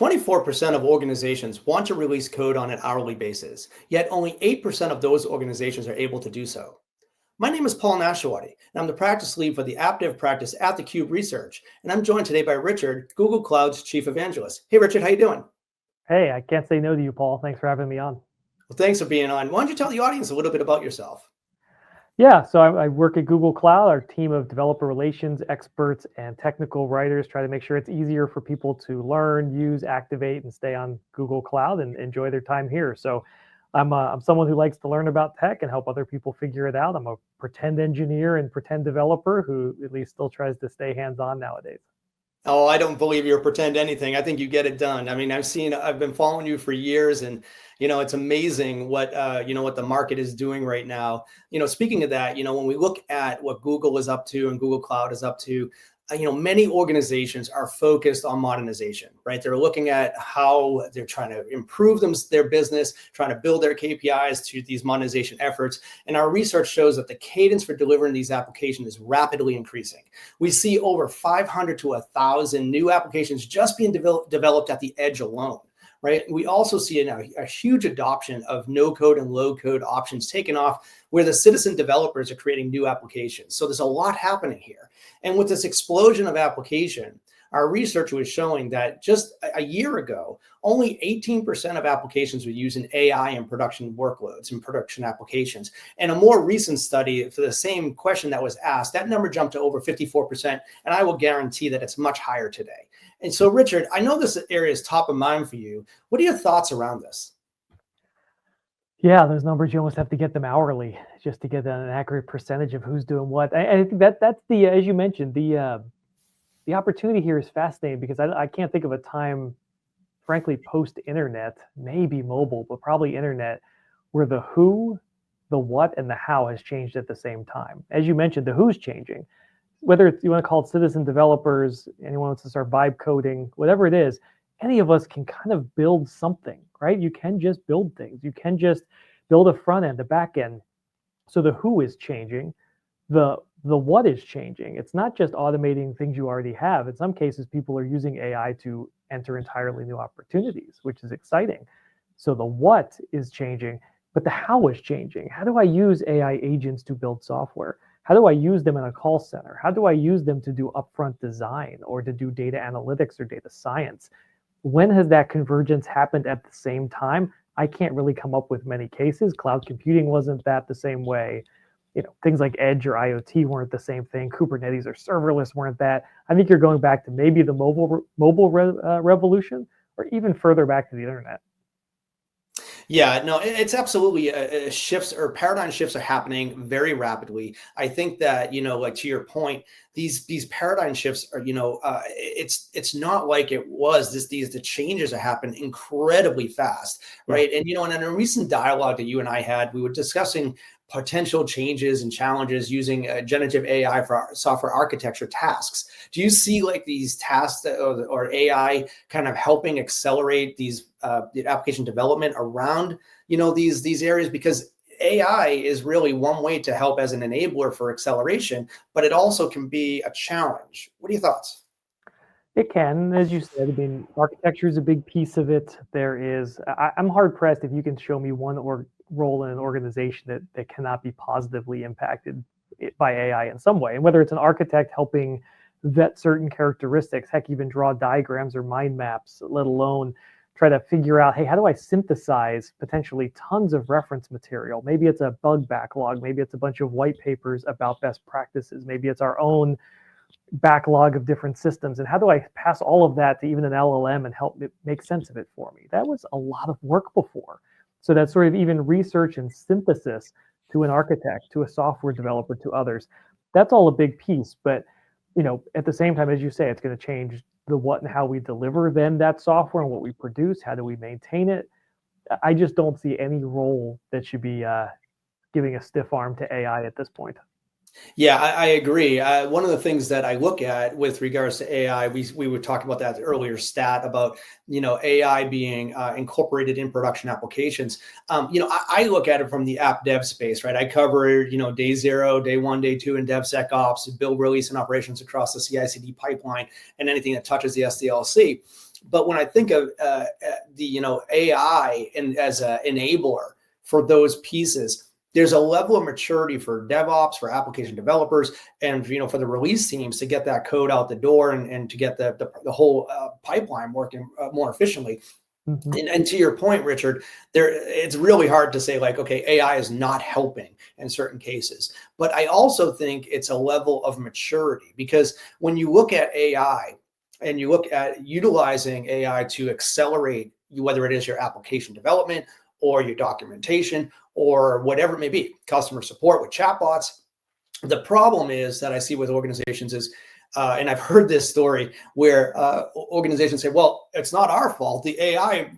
24% of organizations want to release code on an hourly basis, yet only 8% of those organizations are able to do so. My name is Paul Nashawaty, and I'm the practice lead for the app dev practice at theCUBE Research, and I'm joined today by Richard, Google Cloud's Chief Evangelist. Hey Richard, how you doing? Hey, I can't say no to you, Paul. Thanks for having me on. Well, thanks for being on. Why don't you tell the audience a little bit about yourself? Yeah, so I work at Google Cloud. Our team of developer relations experts and technical writers try to make sure it's easier for people to learn, use, activate, and stay on Google Cloud and enjoy their time here. So I'm someone who likes to learn about tech and help other people figure it out. I'm a pretend engineer and pretend developer who at least still tries to stay hands-on nowadays. Oh, I don't believe you're pretend anything. I think you get it done. I mean, I've been following you for years, and it's amazing what what the market is doing right now. Speaking of that, when we look at what Google is up to and Google Cloud is up to, many organizations are focused on modernization, right? They're looking at how they're trying to improve their business, trying to build their KPIs to these modernization efforts. And our research shows that the cadence for delivering these applications is rapidly increasing. We see over 500 to 1,000 new applications just being developed at the edge alone. Right. We also see a huge adoption of no-code and low-code options taken off where the citizen developers are creating new applications. So there's a lot happening here. And with this explosion of application, our research was showing that just a year ago, only 18% of applications were using AI in production workloads and production applications. And a more recent study for the same question that was asked, that number jumped to over 54%. And I will guarantee that it's much higher today. And so, Richard, I know this area is top of mind for you. What are your thoughts around this? Yeah, those numbers, you almost have to get them hourly just to get an accurate percentage of who's doing what. I think that's the, as you mentioned, the opportunity here is fascinating because I can't think of a time, frankly, post-internet, maybe mobile, but probably internet, where the who, the what, and the how has changed at the same time. As you mentioned, the who's changing. Whether it's, you want to call it citizen developers, anyone wants to start vibe coding, whatever it is, any of us can kind of build something, right? You can just build things. You can just build a front end, a back end. So the who is changing, the what is changing. It's not just automating things you already have. In some cases, people are using AI to enter entirely new opportunities, which is exciting. So the what is changing, but the how is changing. How do I use AI agents to build software? How do I use them in a call center? How do I use them to do upfront design or to do data analytics or data science? When has that convergence happened at the same time? I can't really come up with many cases. Cloud computing wasn't that the same way. Things like Edge or IoT weren't the same thing. Kubernetes or serverless weren't that. I think you're going back to maybe the mobile revolution, or even further back to the internet. Yeah, no, it's absolutely shifts or paradigm shifts are happening very rapidly. I think that, like to your point, these paradigm shifts are, it's not like it was. The changes are happening incredibly fast, right? And, and in a recent dialogue that you and I had, we were discussing potential changes and challenges using generative AI for software architecture tasks. Do you see like these tasks or AI kind of helping accelerate these the application development around these areas? Because AI is really one way to help as an enabler for acceleration, but it also can be a challenge. What are your thoughts? It can, as you said. I mean, architecture is a big piece of it. I'm hard pressed if you can show me one role in an organization that cannot be positively impacted by AI in some way. And whether it's an architect helping vet certain characteristics, heck, even draw diagrams or mind maps, let alone try to figure out, hey, how do I synthesize potentially tons of reference material? Maybe it's a bug backlog. Maybe it's a bunch of white papers about best practices. Maybe it's our own backlog of different systems. And how do I pass all of that to even an LLM and help it make sense of it for me? That was a lot of work before. So that's sort of even research and synthesis to an architect, to a software developer, to others. That's all a big piece. But at the same time, as you say, it's going to change the what and how we deliver then that software and what we produce. How do we maintain it? I just don't see any role that should be giving a stiff arm to AI at this point. Yeah, I agree. One of the things that I look at with regards to AI, we were talking about that earlier stat about, AI being incorporated in production applications. I look at it from the app dev space, right? I cover, day zero, day one, day two in DevSecOps, build, release, and operations across the CI/CD pipeline and anything that touches the SDLC. But when I think of the AI and as an enabler for those pieces, there's a level of maturity for DevOps, for application developers, and for the release teams to get that code out the door and to get the whole pipeline working more efficiently. Mhm. And to your point, Richard, it's really hard to say like, okay, AI is not helping in certain cases. But I also think it's a level of maturity, because when you look at AI and you look at utilizing AI to accelerate whether it is your application development or your documentation or whatever it may be, customer support with chatbots, the problem is that I see with organizations is, and I've heard this story where organizations say, well, it's not our fault. The AI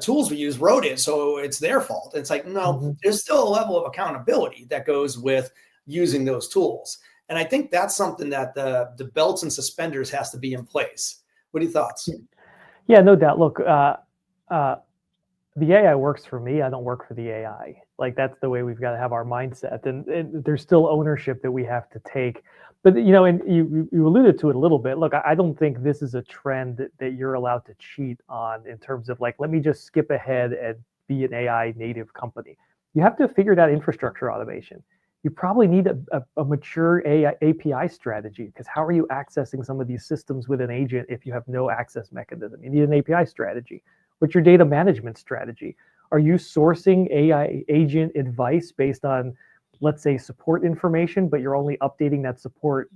tools we use wrote it, so it's their fault. It's like, no, Mhm. there's still a level of accountability that goes with using those tools. And I think that's something that the belts and suspenders has to be in place. What are your thoughts? Yeah, no doubt. Look, uh, the AI works for me. I don't work for the AI. Like that's the way we've got to have our mindset. And there's still ownership that we have to take. But and you alluded to it a little bit. Look, I don't think this is a trend that you're allowed to cheat on in terms of like, let me just skip ahead and be an AI native company. You have to figure out infrastructure automation. You probably need a mature AI API strategy, because how are you accessing some of these systems with an agent if you have no access mechanism? You need an API strategy. What's your data management strategy? Are you sourcing AI agent advice based on, let's say, support information, but you're only updating that support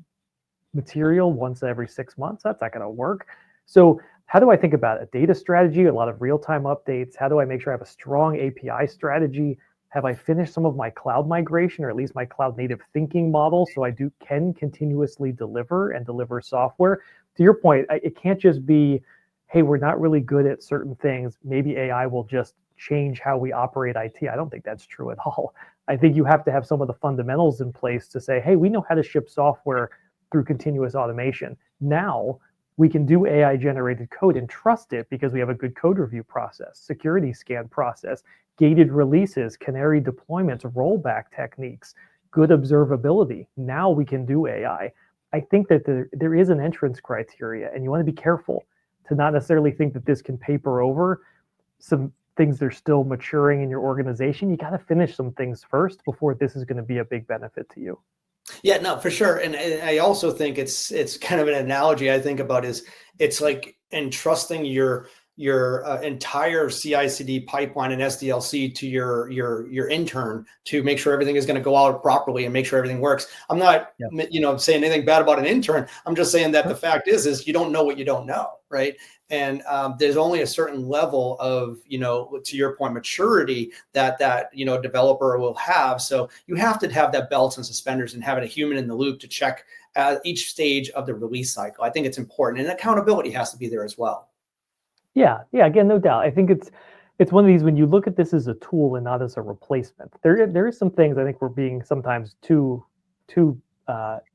material once every 6 months? That's not going to work. So how do I think about a data strategy, a lot of real-time updates? How do I make sure I have a strong API strategy? Have I finished some of my cloud migration, or at least my cloud native thinking model, so I can continuously deliver and deliver software? To your point, it can't just be, hey, we're not really good at certain things, maybe AI will just change how we operate IT. I don't think that's true at all. I think you have to have some of the fundamentals in place to say, hey, we know how to ship software through continuous automation. Now we can do AI generated code and trust it because we have a good code review process, security scan process, gated releases, canary deployments, rollback techniques, good observability. Now we can do AI. I think that there is an entrance criteria, and you want to be careful to not necessarily think that this can paper over some things that are still maturing in your organization. You got to finish some things first before this is going to be a big benefit to you. Yeah, no, for sure. And I also think it's kind of an analogy I think about is it's like entrusting your entire CI/CD pipeline and SDLC to your intern to make sure everything is going to go out properly and make sure everything works. I'm not saying anything bad about an intern. I'm just saying that the fact is you don't know what you don't know, right? And there's only a certain level of, to your point, maturity that developer will have. So you have to have that belts and suspenders and having a human in the loop to check each stage of the release cycle. I think it's important, and accountability has to be there as well. Yeah, again, no doubt. I think it's one of these, when you look at this as a tool and not as a replacement. There is some things I think we're being sometimes too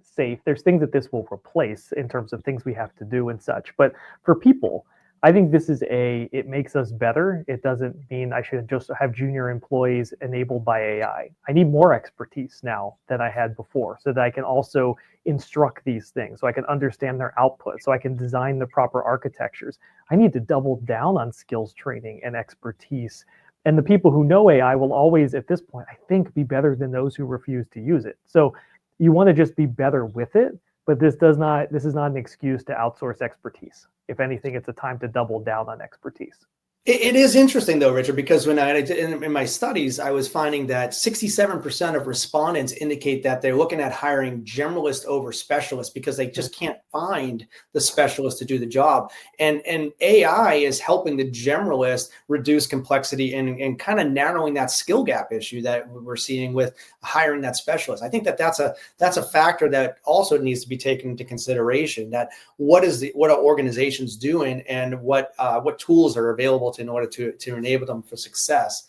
safe. There's things that this will replace in terms of things we have to do and such. But for people, I think this is it makes us better. It doesn't mean I should just have junior employees enabled by AI. I need more expertise now than I had before, so that I can also instruct these things, so I can understand their output, so I can design the proper architectures. I need to double down on skills training and expertise. And the people who know AI will always, at this point, I think, be better than those who refuse to use it. So you want to just be better with it, but this is not an excuse to outsource expertise. If anything, it's a time to double down on expertise. It is interesting though, Richard, because when in my studies, I was finding that 67% of respondents indicate that they're looking at hiring generalists over specialists because they just can't find the specialist to do the job. And AI is helping the generalist reduce complexity and kind of narrowing that skill gap issue that we're seeing with hiring that specialist. I think that's a factor that also needs to be taken into consideration, that what are organizations doing and what tools are available in order to enable them for success,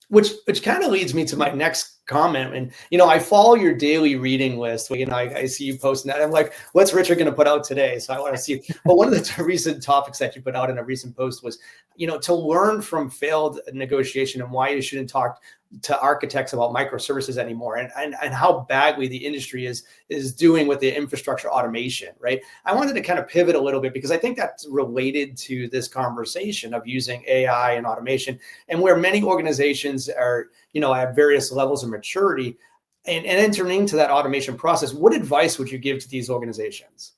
which kind of leads me to my next comment. And I follow your daily reading list. I see you posting that. I'm like, what's Richard going to put out today? So I want to see. But one of the recent topics that you put out in a recent post was, to learn from failed negotiation and why you shouldn't talk to architects about microservices anymore, and how badly the industry is doing with the infrastructure automation, right? I wanted to kind of pivot a little bit because I think that's related to this conversation of using AI and automation, and where many organizations are, at various levels of maturity and entering into that automation process. What advice would you give to these organizations?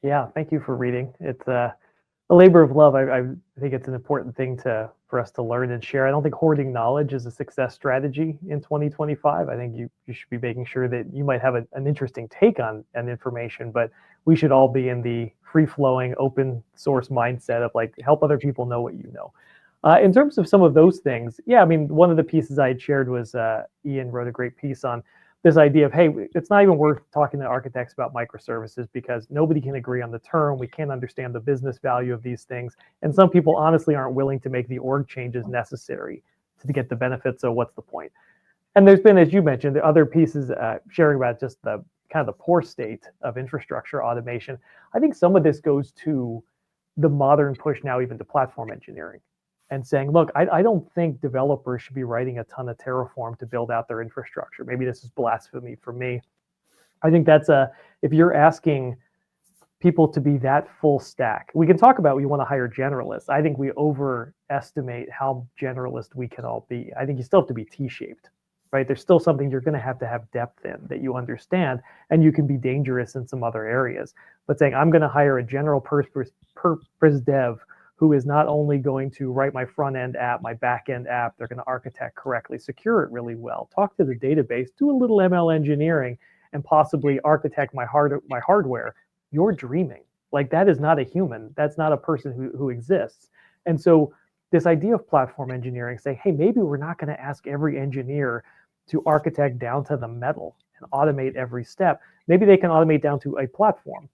Yeah, thank you for reading. It's a labor of love. I think it's an important thing for us to learn and share. I don't think hoarding knowledge is a success strategy in 2025. I think you should be making sure that you might have an interesting take on information, but we should all be in the free-flowing, open source mindset of like, help other people know what you know. In terms of some of those things, yeah, I mean, one of the pieces I had shared was Ian wrote a great piece on this idea of, hey, it's not even worth talking to architects about microservices because nobody can agree on the term. We can't understand the business value of these things. And some people honestly aren't willing to make the org changes necessary to get the benefits. So what's the point? And there's been, as you mentioned, the other pieces sharing about just the kind of the poor state of infrastructure automation. I think some of this goes to the modern push now even to platform engineering and saying, look, I don't think developers should be writing a ton of Terraform to build out their infrastructure. Maybe this is blasphemy for me. I think that's if you're asking people to be that full stack, we can talk about we want to hire generalists. I think we overestimate how generalist we can all be. I think you still have to be T-shaped, right? There's still something you're going to have depth in that you understand, and you can be dangerous in some other areas. But saying, I'm going to hire a general purpose dev who is not only going to write my front end app, my back end app, they're going to architect correctly, secure it really well, talk to the database, do a little ML engineering, and possibly architect my hardware. You're dreaming. Like, that is not a human. That's not a person who exists. And so this idea of platform engineering, saying, hey, maybe we're not going to ask every engineer to architect down to the metal and automate every step. Maybe they can automate down to a platform.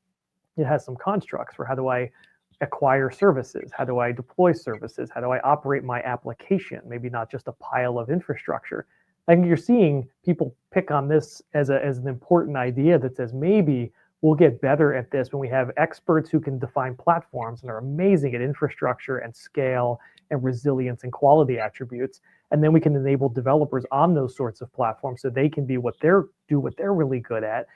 It has some constructs for how do I acquire services? How do I deploy services? How do I operate my application? Maybe not just a pile of infrastructure. I think you're seeing people pick on this as an important idea that says maybe we'll get better at this when we have experts who can define platforms and are amazing at infrastructure and scale and resilience and quality attributes. And then we can enable developers on those sorts of platforms so they can be what they're really good at,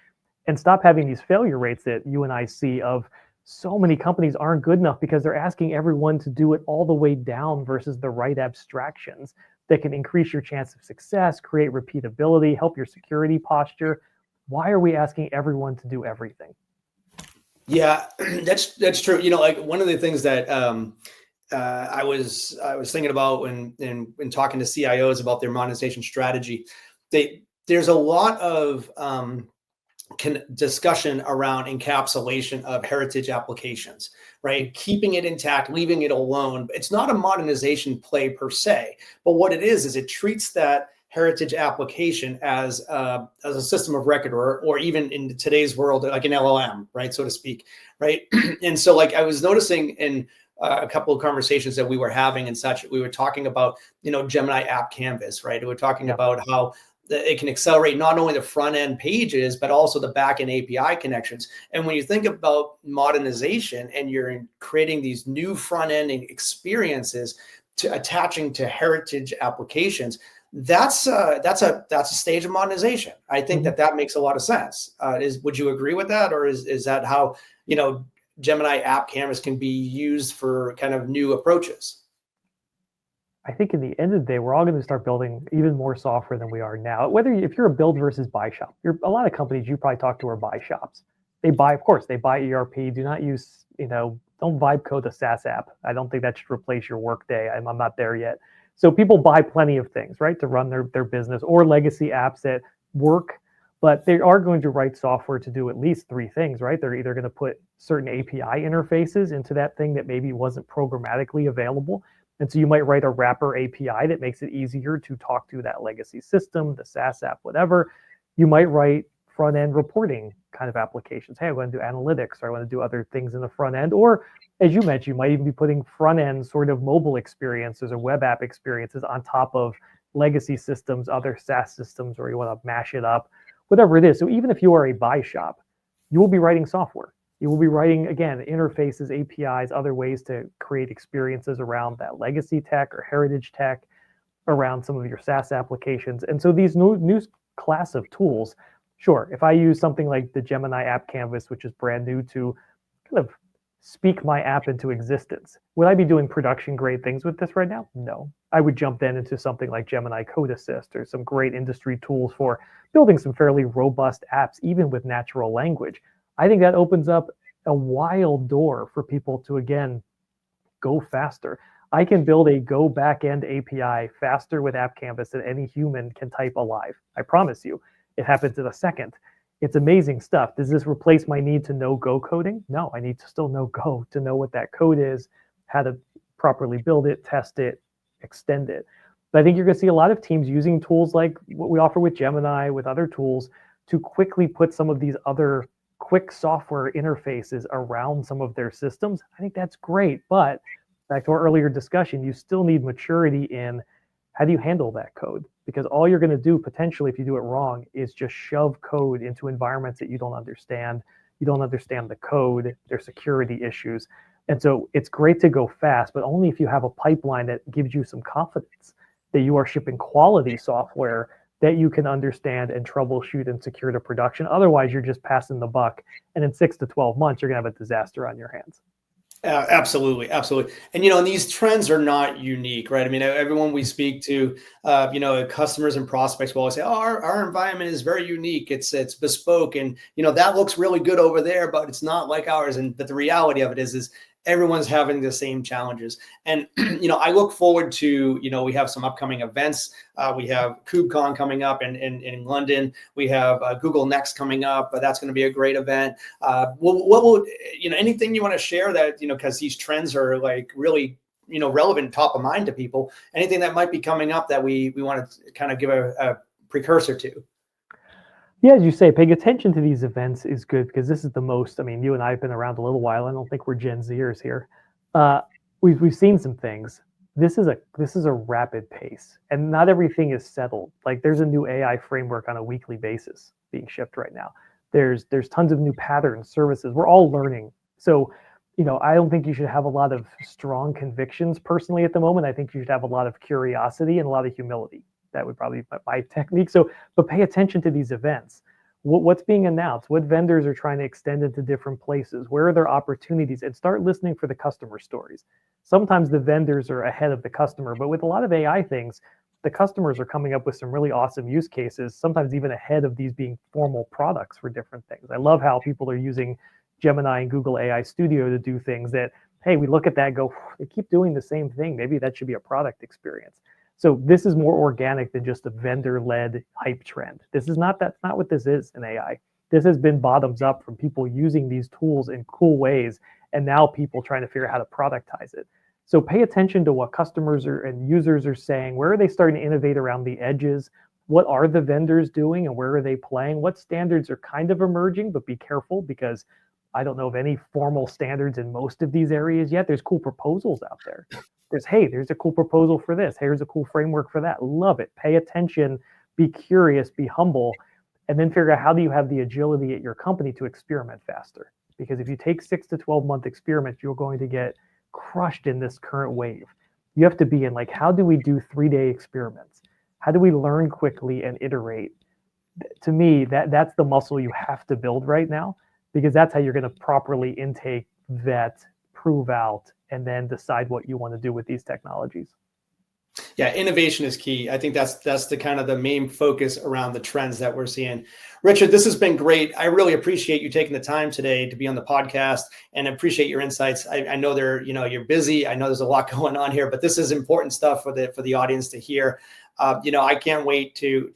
and stop having these failure rates that you and I see of so many companies aren't good enough because they're asking everyone to do it all the way down versus the right abstractions that can increase your chance of success, create repeatability, help your security posture. Why are we asking everyone to do everything? Yeah, that's true. Like one of the things that I was thinking about when talking to CIOs about their monetization strategy, there's a lot of discussion around encapsulation of heritage applications, right? Keeping it intact, leaving it alone. It's not a modernization play per se, but what it is it treats that heritage application as a system of record, or even in today's world, like an LLM, right, so to speak, right? And so, like, I was noticing in a couple of conversations that we were having and such, we were talking about, Gemini App Canvas, right? We were talking about how it can accelerate not only the front end pages, but also the back end API connections. And when you think about modernization and you're creating these new front end experiences to attaching to heritage applications, that's a stage of modernization. I think that makes a lot of sense. Would you agree with that? Or is that how, Gemini App Canvas can be used for kind of new approaches? I think in the end of the day, we're all going to start building even more software than we are now. If you're a build versus buy shop, a lot of companies you probably talk to are buy shops. They buy ERP. Do not use, don't vibe code a SaaS app. I don't think that should replace your workday. I'm not there yet. So people buy plenty of things, right, to run their business, or legacy apps that work, but they are going to write software to do at least three things, right? They're either going to put certain API interfaces into that thing that maybe wasn't programmatically available. And so you might write a wrapper API that makes it easier to talk to that legacy system, the SaaS app, whatever. You might write front-end reporting kind of applications. Hey, I want to do analytics, or I want to do other things in the front end. Or, as you mentioned, you might even be putting front-end sort of mobile experiences or web app experiences on top of legacy systems, other SaaS systems, or you want to mash it up, whatever it is. So even if you are a buy shop, you will be writing software. You will be writing, again, interfaces, APIs, other ways to create experiences around that legacy tech or heritage tech. around some of your SaaS applications. And so these new class of tools, sure, if I use something like the Gemini app canvas, which is brand new, to kind of speak my app into existence, would I be doing production grade things with this right now? No. I would jump then into something like Gemini Code Assist or some great industry tools for building some fairly robust apps, even with natural language. I think that opens up a wild door for people to, again, go faster. I can build a Go backend API faster with App Canvas than any human can type alive. I promise you, it happens in a second. It's amazing stuff. Does this replace my need to know Go coding? No, I need to still know Go to know what that code is, how to properly build it, test it, extend it. But I think you're going to see a lot of teams using tools like what we offer with Gemini, with other tools, to quickly put some of these other quick software interfaces around some of their systems. I think that's great. But back to our earlier discussion, you still need maturity in how do you handle that code? Because all you're going to do potentially, if you do it wrong, is just shove code into environments that you don't understand. You don't understand the code, there's security issues. And so it's great to go fast, but only if you have a pipeline that gives you some confidence that you are shipping quality software that you can understand and troubleshoot and secure to production. Otherwise, you're just passing the buck. And in 6 to 12 months, you're going to have a disaster on your hands. Absolutely, absolutely. And, and these trends are not unique, right? I mean, everyone we speak to, customers and prospects will always say, oh, our environment is very unique. It's bespoke. And, that looks really good over there, but it's not like ours. But the reality of it is everyone's having the same challenges. And, I look forward to, we have some upcoming events. We have CUBECon coming up in London. We have Google Next coming up, but that's going to be a great event. What will, anything you want to share that, because these trends are like really, relevant, top of mind to people, anything that might be coming up that we want to kind of give a precursor to? Yeah, as you say, paying attention to these events is good because this is the most, I mean, you and I have been around a little while. I don't think we're Gen Zers here. We've seen some things. This is a rapid pace, and not everything is settled. Like there's a new AI framework on a weekly basis being shipped right now. There's tons of new patterns, services. We're all learning. So, I don't think you should have a lot of strong convictions personally at the moment. I think you should have a lot of curiosity and a lot of humility. That would probably be my technique. So, but pay attention to these events. What's being announced? What vendors are trying to extend into different places? Where are there opportunities? And start listening for the customer stories. Sometimes the vendors are ahead of the customer, but with a lot of AI things, the customers are coming up with some really awesome use cases, sometimes even ahead of these being formal products for different things. I love how people are using Gemini and Google AI Studio to do things that, hey, we look at that and go, they keep doing the same thing. Maybe that should be a product experience. So this is more organic than just a vendor-led hype trend. That's not what this is in AI. This has been bottoms up from people using these tools in cool ways, and now people trying to figure out how to productize it. So pay attention to what customers and users are saying. Where are they starting to innovate around the edges? What are the vendors doing and where are they playing? What standards are kind of emerging, but be careful because I don't know of any formal standards in most of these areas yet. There's cool proposals out there. There's a cool proposal for this. Here's a cool framework for that. Love it. Pay attention, be curious, be humble, and then figure out how do you have the agility at your company to experiment faster. Because if you take 6 to 12 month experiments, you're going to get crushed in this current wave. You have to be in like, how do we do 3-day experiments? How do we learn quickly and iterate? To me, that's the muscle you have to build right now, because that's how you're going to properly intake, vet, prove out, and then decide what you want to do with these technologies. Yeah, innovation is key. I think that's the kind of the main focus around the trends that we're seeing. Richard, this has been great. I really appreciate you taking the time today to be on the podcast, and appreciate your insights. I know you're busy. I know there's a lot going on here, but this is important stuff for the audience to hear. I can't wait to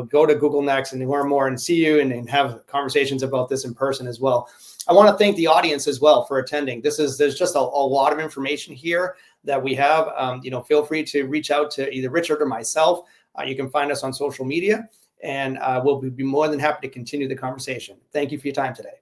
go to Google Next and learn more and see you and have conversations about this in person as well. I want to thank the audience as well for attending. There's just a lot of information here that we have. Feel free to reach out to either Richard or myself. You can find us on social media, and we'll be more than happy to continue the conversation. Thank you for your time today.